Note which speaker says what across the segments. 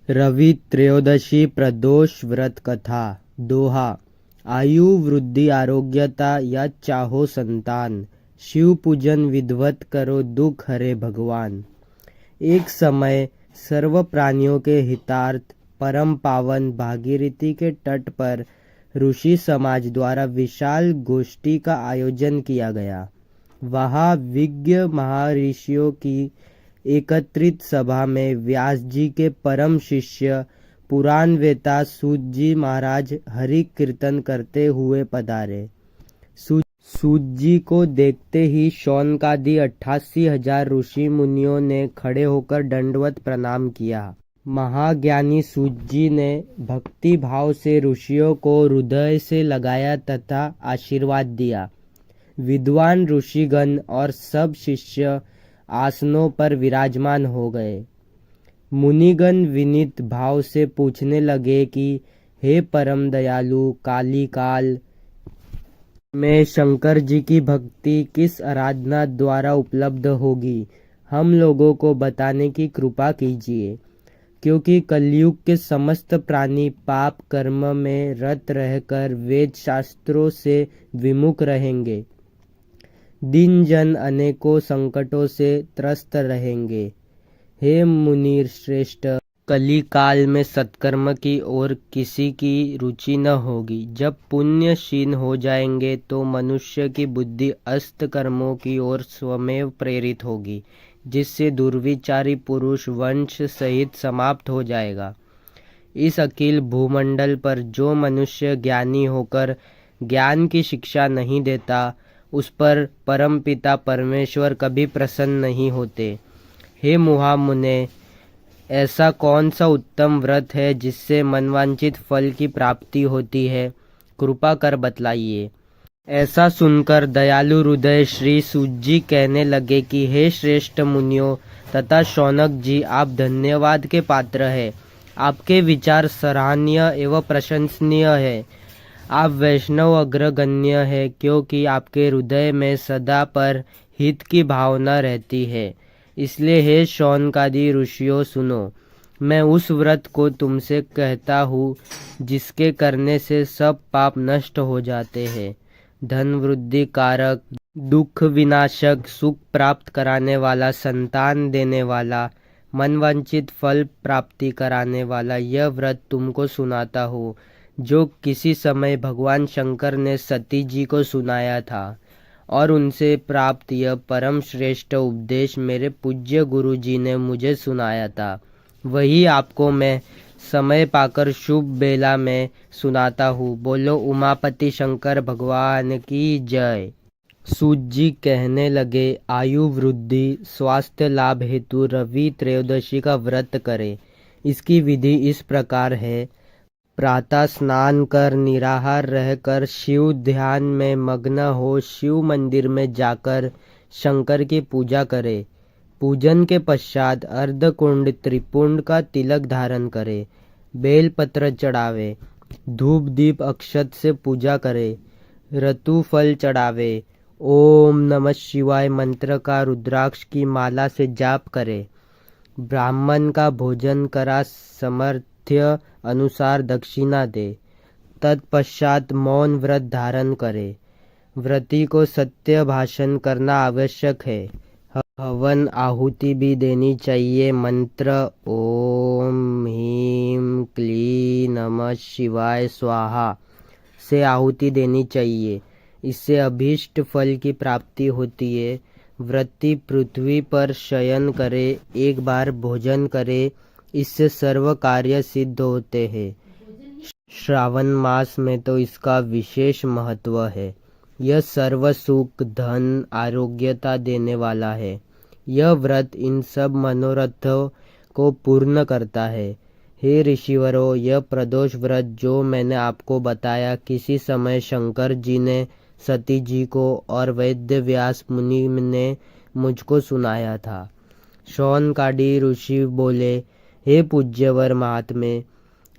Speaker 1: रवि त्रयोदशी प्रदोष व्रत कथा। दोहा। आयु वृद्धि आरोग्यता या चाहो संतान, शिव पूजन विधिवत करो दुख हरे भगवान। एक समय सर्व प्राणियों के हितार्थ परम पावन भागीरथी के तट पर ऋषि समाज द्वारा विशाल गोष्ठी का आयोजन किया गया। वहाँ विज्ञ महर्षियों की एकत्रित सभा में व्यास जी के परम शिष्य पुराण वेता सूत जी महाराज हरि कीर्तन करते हुए पधारे। सूत जी को देखते ही शौनकादि 88,000 ऋषि मुनियों ने खड़े होकर दंडवत प्रणाम किया। महाज्ञानी सूत जी ने भक्ति भाव से ऋषियों को हृदय से लगाया तथा आशीर्वाद दिया। विद्वान ऋषिगण और सब शिष्य आसनों पर विराजमान हो गए। मुनिगण विनीत भाव से पूछने लगे कि हे परम दयालु, काली काल में शंकर जी की भक्ति किस आराधना द्वारा उपलब्ध होगी, हम लोगों को बताने की कृपा कीजिए, क्योंकि कलयुग के समस्त प्राणी पाप कर्म में रत रहकर वेद शास्त्रों से विमुख रहेंगे। दिन जन अनेकों संकटों से त्रस्त रहेंगे। हे मुनि श्रेष्ठ, कली काल में सत्कर्म की ओर किसी की रुचि न होगी। जब पुण्य क्षीण हो जाएंगे तो मनुष्य की बुद्धि अस्त कर्मों की ओर स्वमेव प्रेरित होगी, जिससे दुर्विचारी पुरुष वंश सहित समाप्त हो जाएगा। इस अखिल भूमंडल पर जो मनुष्य ज्ञानी होकर ज्ञान की शिक्षा नहीं देता, उस पर परमपिता परमेश्वर कभी प्रसन्न नहीं होते। हे महामुने, ऐसा कौन सा उत्तम व्रत है जिससे मनवांछित फल की प्राप्ति होती है? कृपा कर बतलाइए। ऐसा सुनकर दयालु हृदय श्री सूत जी कहने लगे कि हे श्रेष्ठ मुनियों तथा शौनक जी, आप धन्यवाद के पात्र हैं। आपके विचार सराहनीय एवं प्रशंसनीय है। आप वैष्णव अग्रगण्य है, क्योंकि आपके हृदय में सदा पर हित की भावना रहती है। इसलिए हे शौनकादि ऋषियों, सुनो, मैं उस व्रत को तुमसे कहता हूँ जिसके करने से सब पाप नष्ट हो जाते हैं। धन वृद्धि कारक, दुख विनाशक, सुख प्राप्त कराने वाला, संतान देने वाला, मनवांछित फल प्राप्ति कराने वाला यह व्रत तुमको सुनाता हूँ, जो किसी समय भगवान शंकर ने सती जी को सुनाया था, और उनसे प्राप्त यह परम श्रेष्ठ उपदेश मेरे पूज्य गुरु जी ने मुझे सुनाया था। वही आपको मैं समय पाकर शुभ बेला में सुनाता हूँ। बोलो उमापति शंकर भगवान की जय। सूत जी कहने लगे, आयु वृद्धि स्वास्थ्य लाभ हेतु रवि त्रयोदशी का व्रत करें। इसकी विधि इस प्रकार है। प्रातः स्नान कर निराहार रहकर शिव ध्यान में मग्न हो शिव मंदिर में जाकर शंकर की पूजा करे। पूजन के पश्चात अर्धकुंड त्रिपुंड का तिलक धारण करे, बेलपत्र चढ़ावे, धूप दीप अक्षत से पूजा करे, ऋतु फल चढ़ावे, ओम नमः शिवाय मंत्र का रुद्राक्ष की माला से जाप करे, ब्राह्मण का भोजन करा समर्थ्य अनुसार दक्षिणा दे। तत्पश्चात मौन व्रत धारण करे। व्रती को सत्य भाषण करना आवश्यक है। हवन आहुति भी देनी चाहिए। मंत्र ओम ह्रीं क्लीं नमः शिवाय स्वाहा से आहुति देनी चाहिए। इससे अभीष्ट फल की प्राप्ति होती है। व्रती पृथ्वी पर शयन करे, एक बार भोजन करे, इससे सर्व कार्य सिद्ध होते हैं। श्रावण मास में तो इसका विशेष महत्व है। यह सर्व सुख धन आरोग्यता देने वाला है। यह व्रत इन सब मनोरथों को पूर्ण करता है। हे ऋषिवरों, यह प्रदोष व्रत जो मैंने आपको बताया, किसी समय शंकर जी ने सती जी को और वैद्य व्यास मुनि ने मुझको सुनाया था। शौनकादि ऋषि बोले, हे पूज्यवर महात्मे,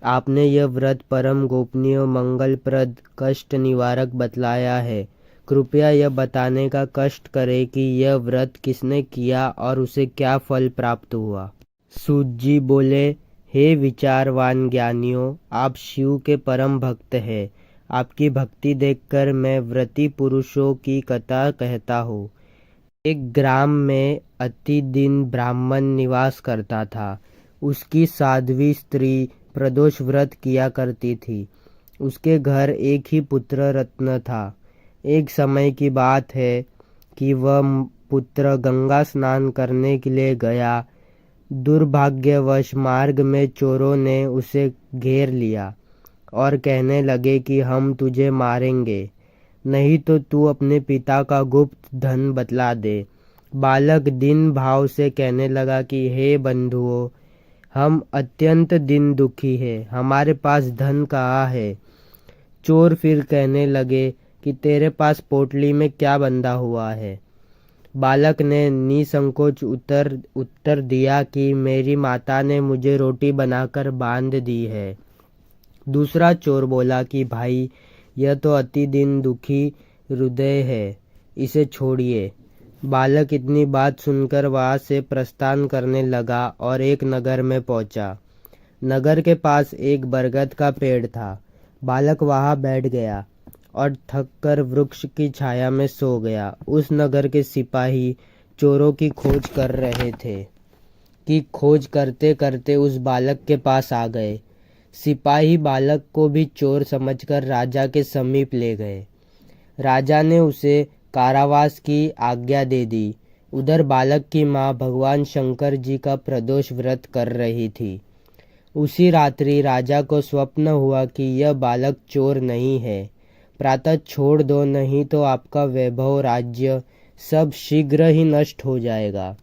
Speaker 1: आपने यह व्रत परम गोपनीय मंगलप्रद कष्ट निवारक बतलाया है। कृपया यह बताने का कष्ट करें कि यह व्रत किसने किया और उसे क्या फल प्राप्त हुआ। सूत जी बोले, हे विचारवान ज्ञानियों, आप शिव के परम भक्त हैं। आपकी भक्ति देखकर मैं व्रती पुरुषों की कथा कहता हूँ। एक ग्राम में अति दीन ब्राह्मण निवास करता था। उसकी साध्वी स्त्री प्रदोष व्रत किया करती थी। उसके घर एक ही पुत्र रत्न था। एक समय की बात है कि वह पुत्र गंगा स्नान करने के लिए गया। दुर्भाग्यवश मार्ग में चोरों ने उसे घेर लिया और कहने लगे कि हम तुझे मारेंगे, नहीं तो तू अपने पिता का गुप्त धन बतला दे। बालक दीन भाव से कहने लगा कि हे बंधुओं, हम अत्यंत दीन दुखी हैं, हमारे पास धन कहाँ है। चोर फिर कहने लगे कि तेरे पास पोटली में क्या बंधा हुआ है। बालक ने निसंकोच उत्तर दिया कि मेरी माता ने मुझे रोटी बनाकर बांध दी है। दूसरा चोर बोला कि भाई, यह तो अति दीन दुखी हृदय है, इसे छोड़िए। बालक इतनी बात सुनकर वहां से प्रस्थान करने लगा और एक नगर में पहुंचा। नगर के पास एक बरगद का पेड़ था। बालक वहां बैठ गया और थककर वृक्ष की छाया में सो गया। उस नगर के सिपाही चोरों की खोज कर रहे थे कि खोज करते करते उस बालक के पास आ गए। सिपाही बालक को भी चोर समझकर राजा के समीप ले गए। राजा ने उसे कारावास की आज्ञा दे दी। उधर बालक की माँ भगवान शंकर जी का प्रदोष व्रत कर रही थी। उसी रात्रि राजा को स्वप्न हुआ कि यह बालक चोर नहीं है। प्रातः छोड़ दो, नहीं तो आपका वैभव राज्य सब शीघ्र ही नष्ट हो जाएगा।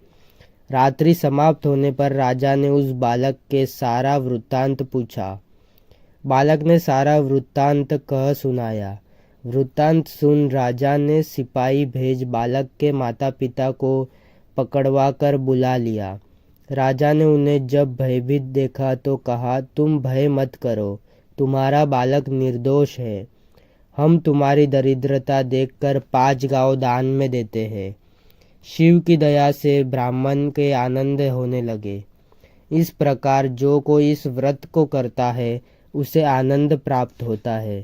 Speaker 1: रात्रि समाप्त होने पर राजा ने उस बालक के सारा वृत्तांत पूछा। बालक ने सारा वृत्तांत कह सुनाया। वृत्तांत सुन राजा ने सिपाही भेज बालक के माता पिता को पकड़वा कर बुला लिया। राजा ने उन्हें जब भयभीत देखा तो कहा, तुम भय मत करो, तुम्हारा बालक निर्दोष है। हम तुम्हारी दरिद्रता देखकर 5 गांव दान में देते हैं। शिव की दया से ब्राह्मण के आनंद होने लगे। इस प्रकार जो कोई इस व्रत को करता है उसे आनंद प्राप्त होता है।